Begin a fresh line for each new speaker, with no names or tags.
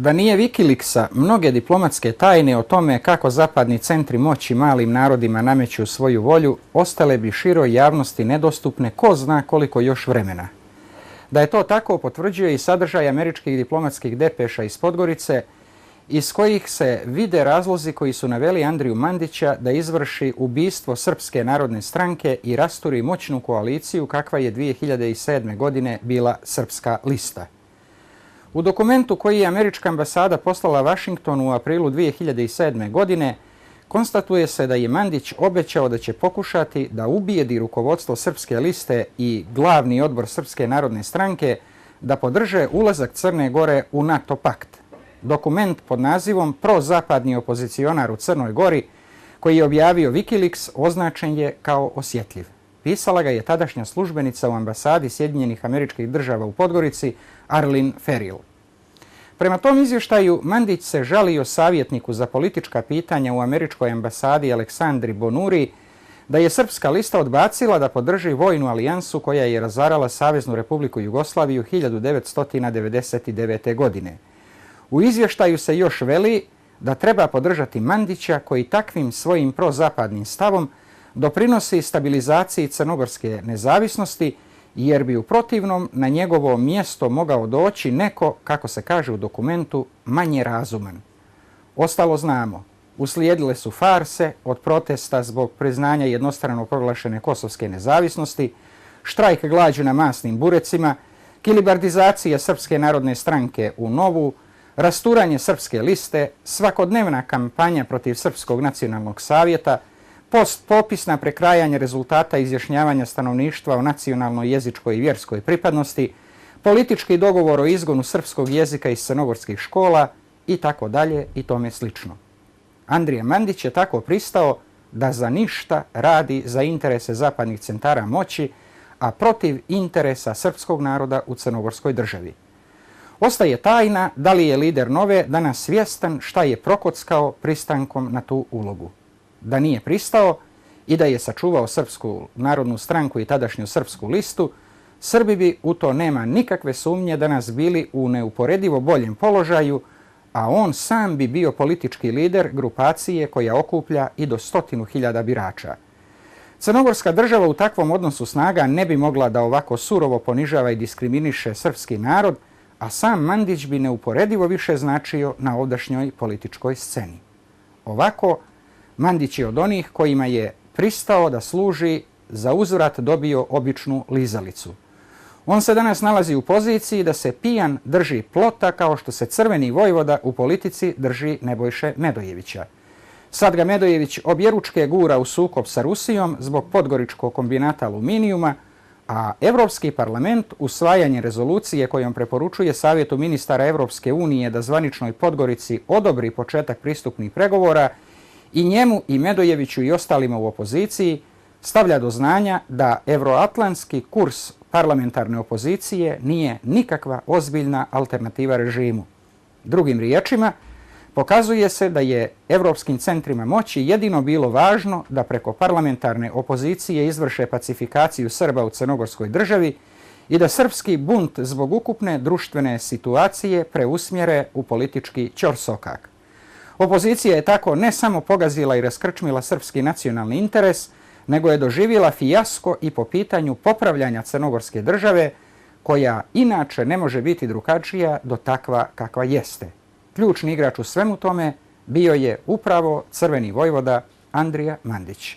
Da nije Wikileaksa, mnoge diplomatske tajne o tome kako zapadni centri moći malim narodima nameću svoju volju, ostale bi široj javnosti nedostupne ko zna koliko još vremena. Da je to tako potvrđuje i sadržaj američkih diplomatskih depeša iz Podgorice, iz kojih se vide razlozi koji su naveli Andriju Mandića da izvrši ubistvo Srpske narodne stranke i rasturi moćnu koaliciju kakva je 2007. godine bila Srpska lista. U dokumentu koji je američka ambasada poslala Vašingtonu u aprilu 2007. godine konstatuje se da je Mandić obećao da će pokušati da ubijedi rukovodstvo Srpske liste i glavni odbor Srpske narodne stranke da podrže ulazak Crne Gore u NATO pakt. Dokument pod nazivom Prozapadni opozicionar u Crnoj Gori, koji je objavio Wikileaks, označen je kao osjetljiv. Pisala ga je tadašnja službenica u ambasadi Sjedinjenih Američkih Država u Podgorici, Arlene Ferrell. Prema tom izvještaju, Mandić se žalio savjetniku za politička pitanja u američkoj ambasadi Aleksandri Bonuri da je Srpska lista odbacila da podrži vojnu alijansu koja je razarala Saveznu Republiku Jugoslaviju 1999. godine. U izvještaju se još veli da treba podržati Mandića koji takvim svojim prozapadnim stavom doprinosi stabilizaciji crnogorske nezavisnosti, jer bi u protivnom na njegovo mjesto mogao doći neko, kako se kaže u dokumentu, manje razuman. Ostalo znamo. Uslijedile su farse od protesta zbog priznanja jednostrano proglašene kosovske nezavisnosti, štrajk glađu na masnim burecima, kilibardizacija Srpske narodne stranke u Novu, rasturanje Srpske liste, svakodnevna kampanja protiv Srpskog nacionalnog savjeta, postpopisna prekrajanja rezultata izjašnjavanja stanovništva o nacionalnoj, jezičkoj i vjerskoj pripadnosti, politički dogovor o izgonu srpskog jezika iz crnogorskih škola i tako dalje i tome slično. Andrija Mandić je tako pristao da za ništa radi za interese zapadnih centara moći, a protiv interesa srpskog naroda u crnogorskoj državi. Ostaje tajna da li je lider Nove danas svjestan šta je prokockao pristankom na tu ulogu. Da nije pristao i da je sačuvao Srpsku narodnu stranku i tadašnju Srpsku listu, Srbi bi, u to nema nikakve sumnje, danas bili u neuporedivo boljem položaju, a on sam bi bio politički lider grupacije koja okuplja i do 100.000 birača. Crnogorska država u takvom odnosu snaga ne bi mogla da ovako surovo ponižava i diskriminiše srpski narod, a sam Mandić bi neuporedivo više značio na ovdašnjoj političkoj sceni. Ovako, Mandić je od onih kojima je pristao da služi, za uzvrat dobio običnu lizalicu. On se danas nalazi u poziciji da se pijan drži plota kao što se crveni vojvoda u politici drži Nebojše Medojevića. Sad ga Medojević objeručke gura u sukob sa Rusijom zbog podgoričkog kombinata aluminijuma, a Evropski parlament usvajanje rezolucije kojom preporučuje Savjetu ministara Evropske unije da zvaničnoj Podgorici odobri početak pristupnih pregovora i njemu i Medojeviću i ostalima u opoziciji stavlja do znanja da evroatlantski kurs parlamentarne opozicije nije nikakva ozbiljna alternativa režimu. Drugim riječima, pokazuje se da je evropskim centrima moći jedino bilo važno da preko parlamentarne opozicije izvrše pacifikaciju Srba u crnogorskoj državi i da srpski bunt zbog ukupne društvene situacije preusmjere u politički ćorsokak. Opozicija je tako ne samo pogazila i raskrčmila srpski nacionalni interes, nego je doživjela fijasko i po pitanju popravljanja crnogorske države, koja inače ne može biti drugačija do takva kakva jeste. Ključni igrač u svemu tome bio je upravo crveni vojvoda Andrija Mandić.